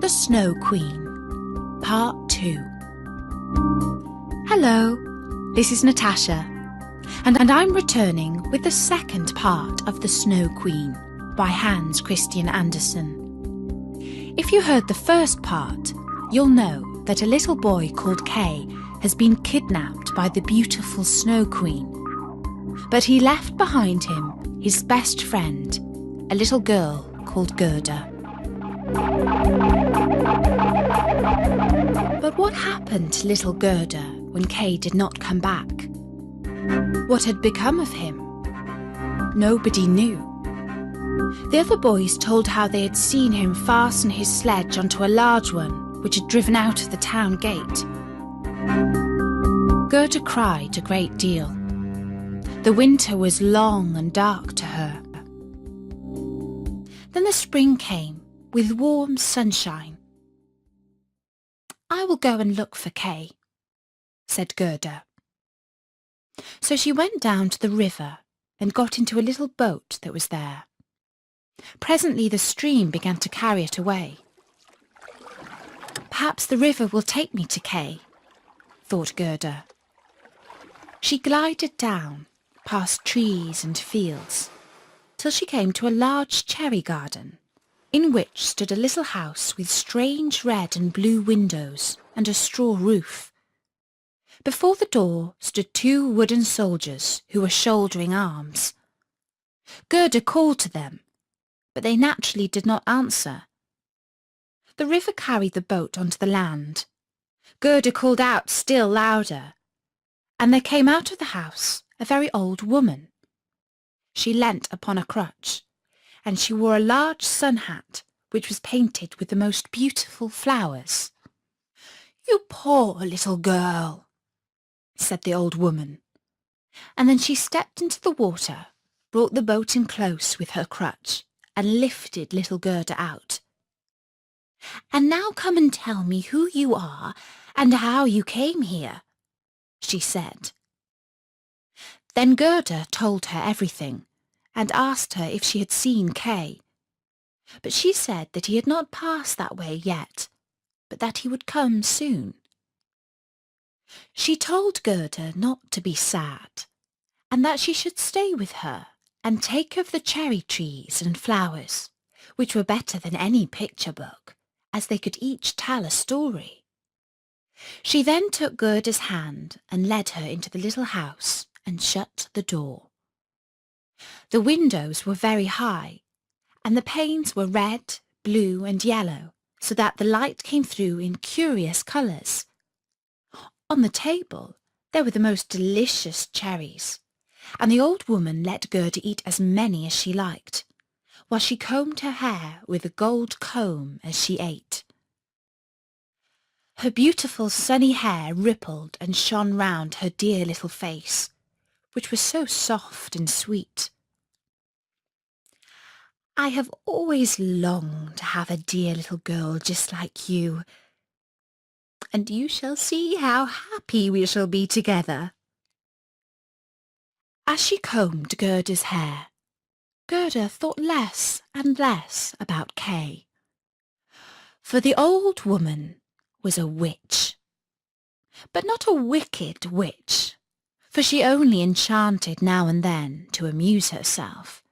The Snow Queen, Part 2. Hello, this is Natasha, and I'm returning with the second part of The Snow Queen by Hans Christian Andersen. If you heard the first part, you'll know that a little boy called Kay has been kidnapped by the beautiful Snow Queen. But he left behind him his best friend, a little girl called Gerda. But what happened to little Gerda when Kay did not come back? What had become of him? Nobody knew. The other boys told how they had seen him fasten his sledge onto a large one which had driven out of the town gate. Gerda cried a great deal. The winter was long and dark to her. Then the spring came with warm sunshine. "I will go and look for Kay," said Gerda. So she went down to the river and got into a little boat that was there. Presently the stream began to carry it away. "Perhaps the river will take me to Kay," thought Gerda. She glided down, past trees and fields, till she came to a large cherry garden, in which stood a little house with strange red and blue windows and a straw roof. Before the door stood 2 wooden soldiers who were shouldering arms. Gerda called to them, but they naturally did not answer. The river carried the boat onto the land. Gerda called out still louder, and there came out of the house a very old woman. She leant upon a crutch, and she wore a large sun hat which was painted with the most beautiful flowers. "You poor little girl," said the old woman, and then she stepped into the water, brought the boat in close with her crutch, and lifted little Gerda out. "And now come and tell me who you are and how you came here," she said. Then Gerda told her everything, and asked her if she had seen Kay. But she said that he had not passed that way yet, but that he would come soon. She told Gerda not to be sad, and that she should stay with her and take of the cherry trees and flowers, which were better than any picture book, as they could each tell a story. She then took Gerda's hand and led her into the little house and shut the door. The windows were very high, and the panes were red, blue and yellow, so that the light came through in curious colours. On the table there were the most delicious cherries, and the old woman let Gerda eat as many as she liked, while she combed her hair with a gold comb as she ate. Her beautiful sunny hair rippled and shone round her dear little face, which was so soft and sweet. "I have always longed to have a dear little girl just like you, and you shall see how happy we shall be together." As she combed Gerda's hair, Gerda thought less and less about Kay. For the old woman was a witch, but not a wicked witch, for she only enchanted now and then to amuse herself.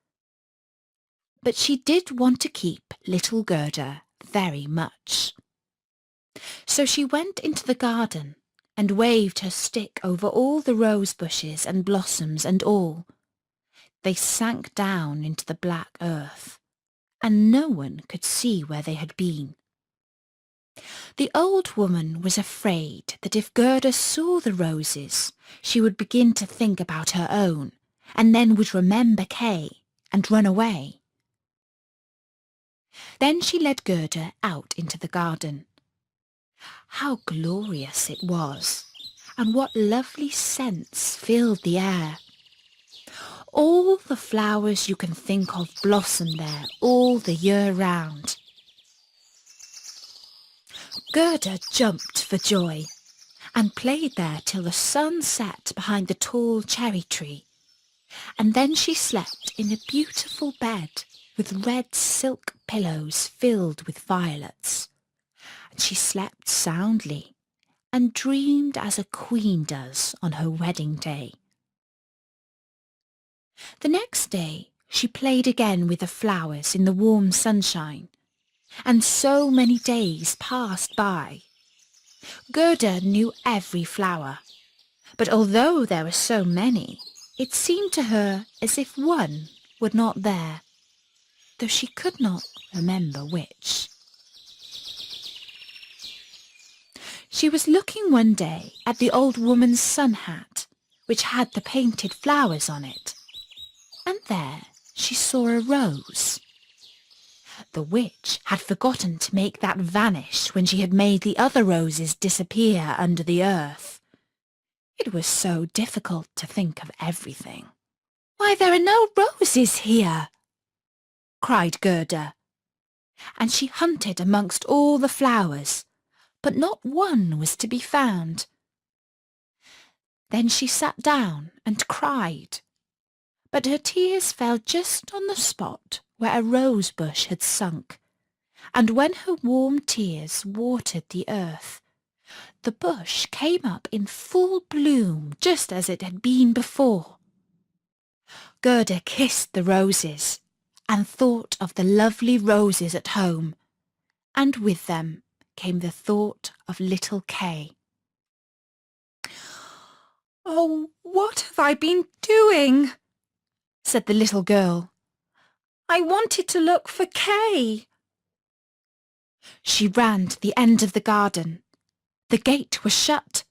But she did want to keep little Gerda very much. So she went into the garden and waved her stick over all the rose bushes and blossoms and all. They sank down into the black earth, and no one could see where they had been. The old woman was afraid that if Gerda saw the roses, she would begin to think about her own, and then would remember Kay and run away. Then she led Gerda out into the garden. How glorious it was, and what lovely scents filled the air. All the flowers you can think of blossom there all the year round. Gerda jumped for joy, and played there till the sun set behind the tall cherry tree, and then she slept in a beautiful bed with red silk pillows filled with violets, She slept soundly and dreamed as a queen does on her wedding day. The next day she played again with the flowers in the warm sunshine, and so many days passed by. Gerda knew every flower, but although there were so many, it seemed to her as if one were not there, though she could not remember which. She was looking one day at the old woman's sun hat, which had the painted flowers on it, and there she saw a rose. The witch had forgotten to make that vanish when she had made the other roses disappear under the earth. It was so difficult to think of everything. "Why, there are no roses here!" cried Gerda, and she hunted amongst all the flowers, but not one was to be found. Then she sat down and cried, but her tears fell just on the spot where a rose bush had sunk, and when her warm tears watered the earth, the bush came up in full bloom just as it had been before. Gerda kissed the roses and thought of the lovely roses at home, and with them came the thought of little Kay. "Oh, what have I been doing?" said the little girl. "I wanted to look for Kay." She ran to the end of the garden. The gate was shut,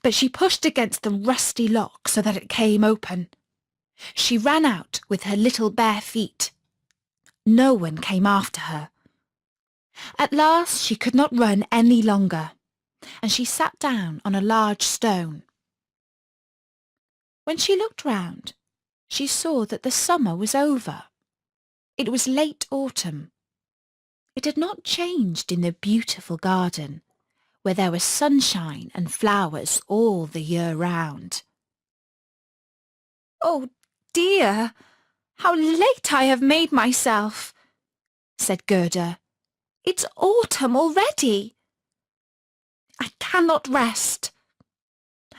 but she pushed against the rusty lock so that it came open. She ran out with her little bare feet. No one came after her. At last she could not run any longer, and she sat down on a large stone. When she looked round, she saw that the summer was over. It was late autumn. It had not changed in the beautiful garden, where there was sunshine and flowers all the year round. "Oh dear, how late I have made myself," said Gerda. "It's autumn already. I cannot rest."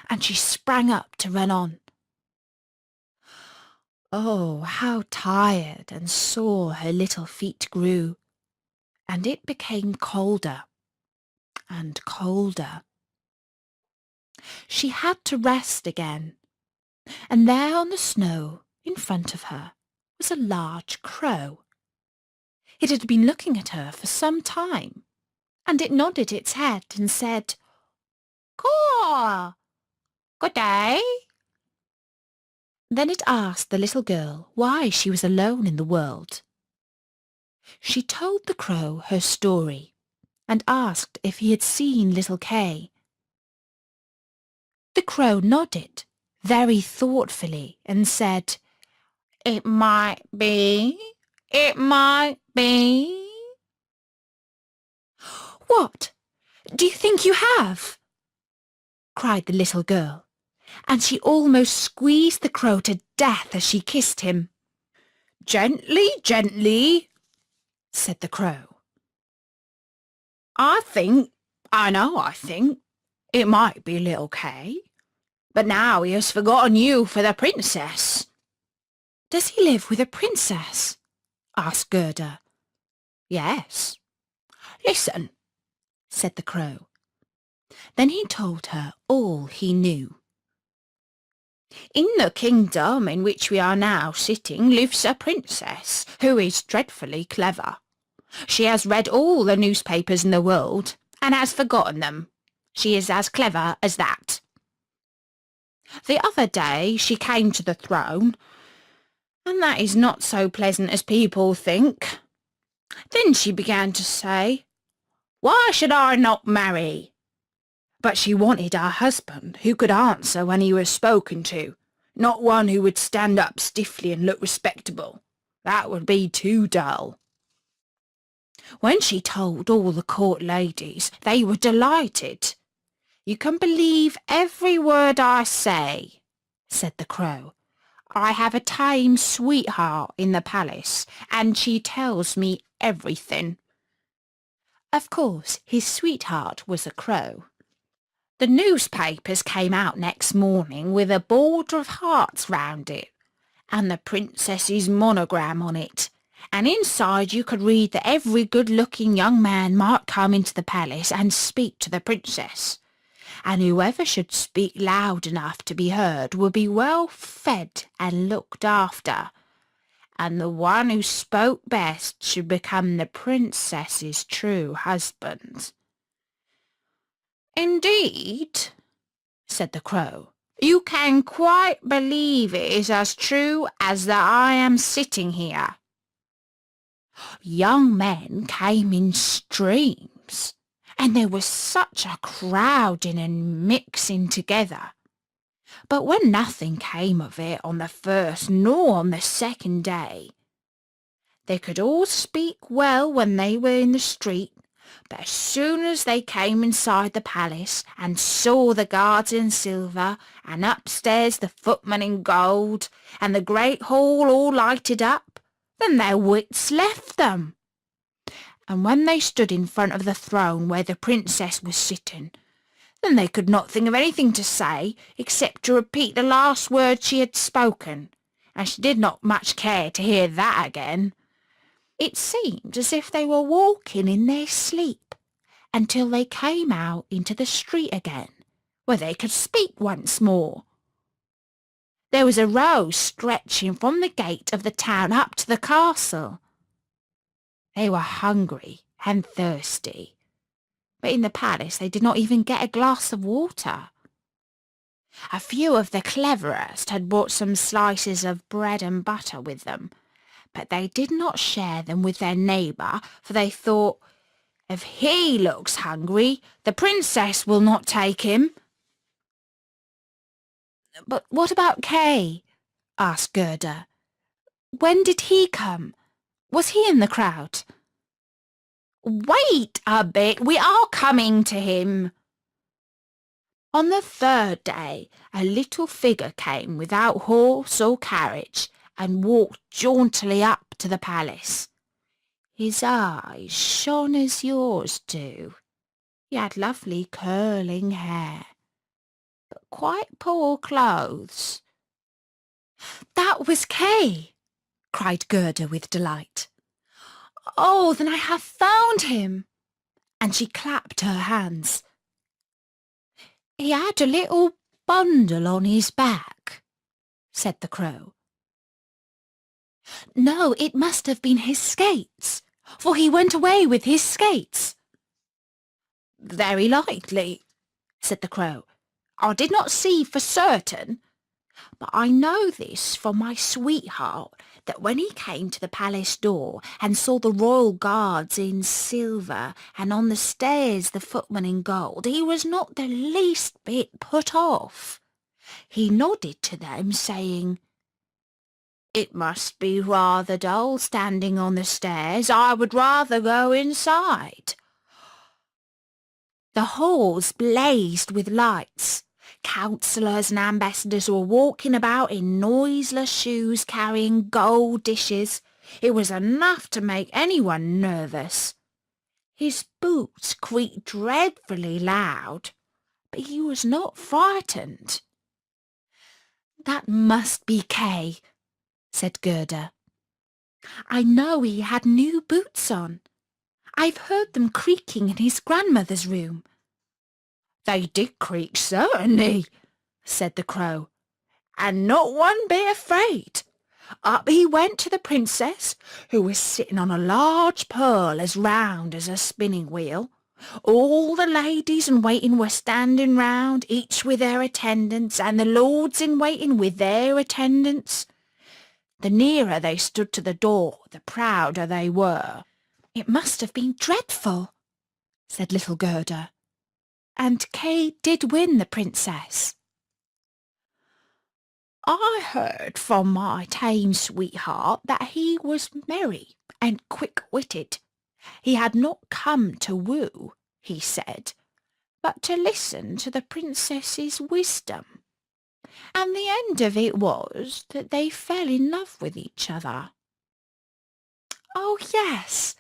And she sprang up to run on. Oh, how tired and sore her little feet grew, and it became colder and colder. She had to rest again, and there on the snow in front of her was a large crow. It had been looking at her for some time, and it nodded its head and said, "Caw! Good day." Then it asked the little girl why she was alone in the world. She told the crow her story and asked if he had seen little Kay. The crow nodded very thoughtfully and said, "It might be, it might be." "What? Do you think you have?" cried the little girl, and she almost squeezed the crow to death as she kissed him. "Gently, gently," said the crow. I think it might be little Kay, but now he has forgotten you for the princess." "Does he live with a princess?" asked Gerda. "Yes. Listen," said the crow. Then he told her all he knew. "In the kingdom in which we are now sitting lives a princess who is dreadfully clever. She has read all the newspapers in the world and has forgotten them. She is as clever as that. The other day she came to the throne, and that is not so pleasant as people think. Then she began to say, 'Why should I not marry?' But she wanted a husband who could answer when he was spoken to, not one who would stand up stiffly and look respectable. That would be too dull. When she told all the court ladies, they were delighted. 'You can believe every word I say,' said the crow. 'I have a tame sweetheart in the palace, and she tells me everything. Of course, his sweetheart was a crow. The newspapers came out next morning with a border of hearts round it, and the princess's monogram on it, and inside you could read that every good-looking young man might come into the palace and speak to the princess, and whoever should speak loud enough to be heard would be well fed and looked after, and the one who spoke best should become the princess's true husband. "Indeed," said the crow, "you can quite believe it is as true as that I am sitting here." Young men came in streams, and there was such a crowding and mixing together. But when nothing came of it on the first nor on the second day, they could all speak well when they were in the street, but as soon as they came inside the palace and saw the guards in silver, and upstairs the footmen in gold, and the great hall all lighted up, then their wits left them. And when they stood in front of the throne where the princess was sitting, then they could not think of anything to say except to repeat the last word she had spoken, and she did not much care to hear that again. It seemed as if they were walking in their sleep until they came out into the street again, where they could speak once more. There was a road stretching from the gate of the town up to the castle. They were hungry and thirsty, but in the palace they did not even get a glass of water. A few of the cleverest had brought some slices of bread and butter with them, but they did not share them with their neighbour, for they thought, "If he looks hungry, the princess will not take him." "But what about Kay?" asked Gerda. "When did he come? Was he in the crowd?" "Wait a bit, we are coming to him." On the third day a little figure came without horse or carriage, and walked jauntily up to the palace. His eyes shone as yours do. He had lovely curling hair, but quite poor clothes. "That was Kay!" cried Gerda with delight. "Oh, then I have found him!" And she clapped her hands. "He had a little bundle on his back," said the crow. "No, it must have been his skates, for he went away with his skates." "Very likely," said the crow. "I did not see for certain, but I know this from my sweetheart, that when he came to the palace door and saw the royal guards in silver and on the stairs the footmen in gold, he was not the least bit put off. He nodded to them, saying, 'It must be rather dull standing on the stairs. I would rather go inside.' The halls blazed with lights. Councillors and ambassadors were walking about in noiseless shoes carrying gold dishes. It was enough to make anyone nervous. His boots creaked dreadfully loud, but he was not frightened. "That must be Kay," said Gerda. "I know he had new boots on. I've heard them creaking in his grandmother's room." "They did creak, certainly," said the crow, "and not one bit afraid. Up he went to the princess, who was sitting on a large pearl as round as a spinning wheel. All the ladies in waiting were standing round, each with their attendants, and the lords in waiting with their attendants. The nearer they stood to the door, the prouder they were." "It must have been dreadful," said little Gerda. "And Kay did win the princess?" "I heard from my tame sweetheart that he was merry and quick-witted. He had not come to woo, he said, but to listen to the princess's wisdom. And the end of it was that they fell in love with each other." "Oh, yes,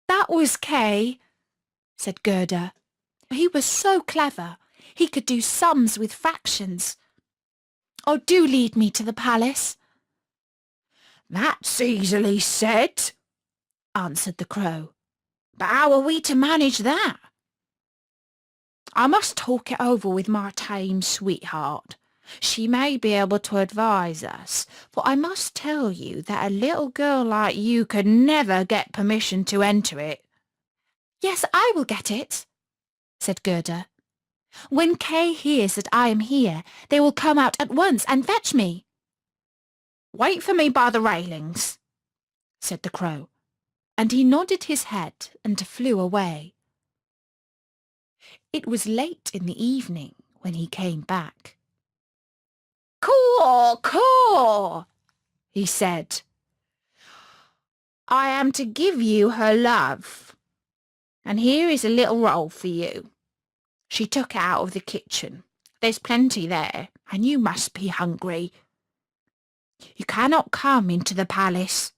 that was Kay," said Gerda. He was so clever. He could do sums with fractions. Oh, do lead me to the palace. That's easily said, answered the crow. but how are we to manage that? I must talk it over with my tame sweetheart. She may be able to advise us, for I must tell you that a little girl like you could never get permission to enter it. Yes, I will get it, said Gerda. When Kay hears that I am here, they will come out at once and fetch me. Wait for me by the railings, said the crow, and he nodded his head and flew away. It was late in the evening when he came back. Caw, caw, he said. I am to give you her love, and here is a little roll for you. She took it out of the kitchen. There's plenty there, and you must be hungry. You cannot come into the palace.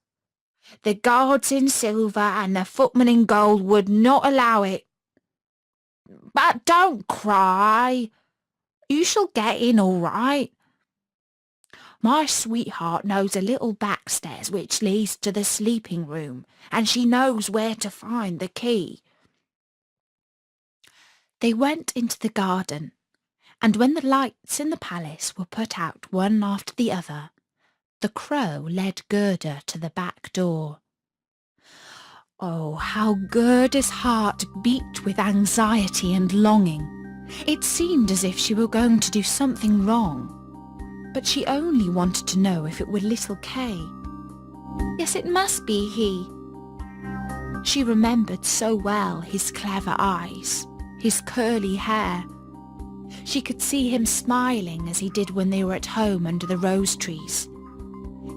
The guards in silver and the footmen in gold would not allow it. But don't cry. You shall get in all right. My sweetheart knows a little backstairs which leads to the sleeping room, and she knows where to find the key. They went into the garden, and when the lights in the palace were put out one after the other, the crow led Gerda to the back door. Oh, how Gerda's heart beat with anxiety and longing. It seemed as if she were going to do something wrong, but she only wanted to know if it were little Kay. Yes, it must be he. She remembered so well his clever eyes, his curly hair. She could see him smiling as he did when they were at home under the rose trees.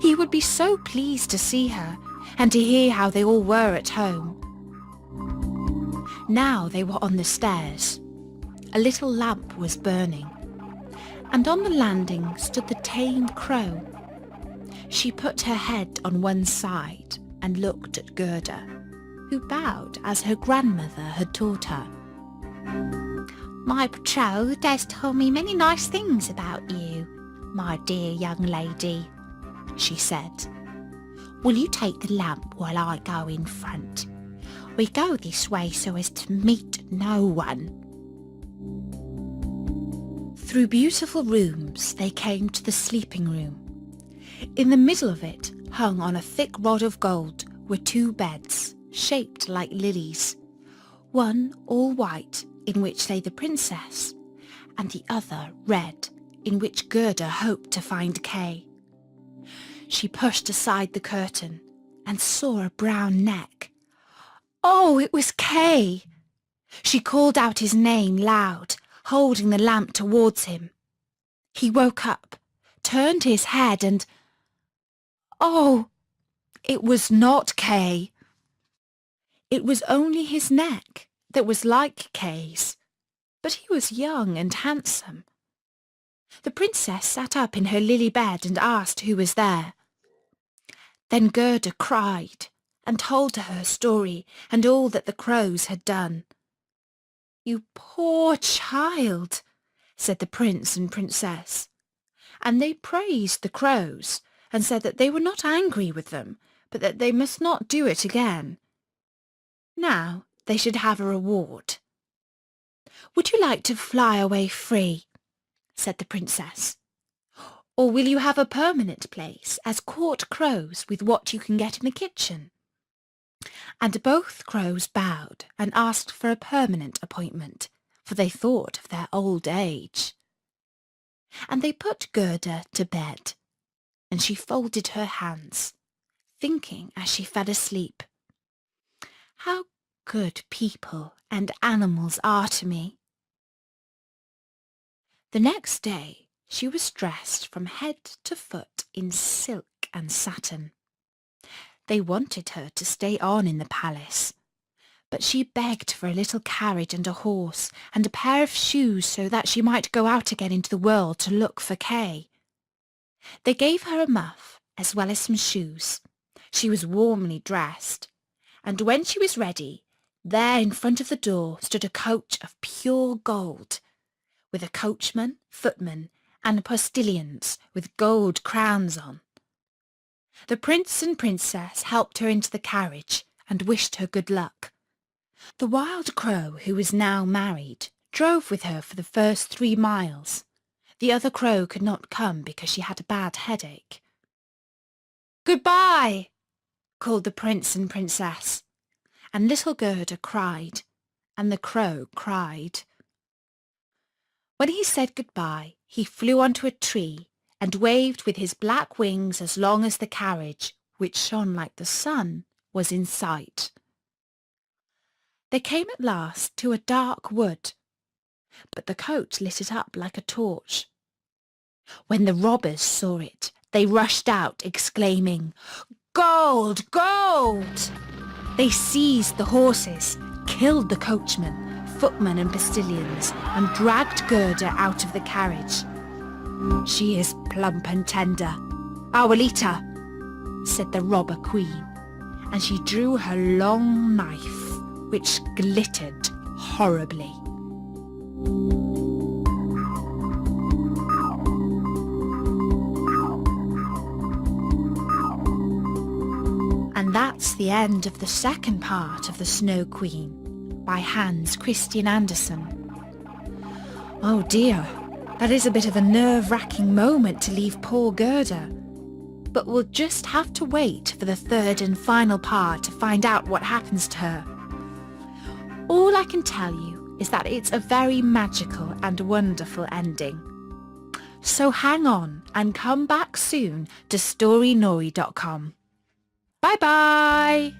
He would be so pleased to see her and to hear how they all were at home. Now they were on the stairs. A little lamp was burning, and on the landing stood the tame crow. She put her head on one side and looked at Gerda, who bowed as her grandmother had taught her. My betrothed has told me many nice things about you, my dear young lady, she said. Will you take the lamp while I go in front? We go this way so as to meet no one. Through beautiful rooms they came to the sleeping room. In the middle of it, hung on a thick rod of gold, were two beds, shaped like lilies. One all white, in which lay the princess, and the other red, in which Gerda hoped to find Kay. She pushed aside the curtain and saw a brown neck. Oh, it was Kay! She called out his name loud, holding the lamp towards him. He woke up, turned his head and... Oh, it was not Kay. It was only his neck that was like Kay's, but he was young and handsome. The princess sat up in her lily bed and asked who was there. Then Gerda cried and told her story and all that the crows had done. You poor child, said the prince and princess, and they praised the crows and said that they were not angry with them, but that they must not do it again. Now they should have a reward. Would you like to fly away free? Said the princess. Or will you have a permanent place as court crows with what you can get in the kitchen? And both crows bowed and asked for a permanent appointment, for they thought of their old age. And they put Gerda to bed, and she folded her hands, thinking as she fell asleep, how good people and animals are to me. The next day she was dressed from head to foot in silk and satin. They wanted her to stay on in the palace, but she begged for a little carriage and a horse and a pair of shoes so that she might go out again into the world to look for Kay. They gave her a muff as well as some shoes. She was warmly dressed, and when she was ready, There in front of the door stood a coach of pure gold, with a coachman, footman, and postilions with gold crowns on. The prince and princess helped her into the carriage and wished her good luck. The wild crow, who was now married, drove with her for the first 3 miles. The other crow could not come because she had a bad headache. "Goodbye!" called the prince and princess, and little Gerda cried, and the crow cried. When he said goodbye, he flew onto a tree and waved with his black wings as long as the carriage, which shone like the sun, was in sight. They came at last to a dark wood, but the coach lit it up like a torch. When the robbers saw it, they rushed out, exclaiming, "Gold! Gold!" They seized the horses, killed the coachman, footman and postilions, and dragged Gerda out of the carriage. "She is plump and tender, Abuelita," said the robber queen, and she drew her long knife, which glittered horribly. And that's the end of the second part of The Snow Queen by Hans Christian Andersen. Oh dear, that is a bit of a nerve-wracking moment to leave poor Gerda. But we'll just have to wait for the third and final part to find out what happens to her. All I can tell you is that it's a very magical and wonderful ending. So hang on and come back soon to storynori.com. Bye-bye!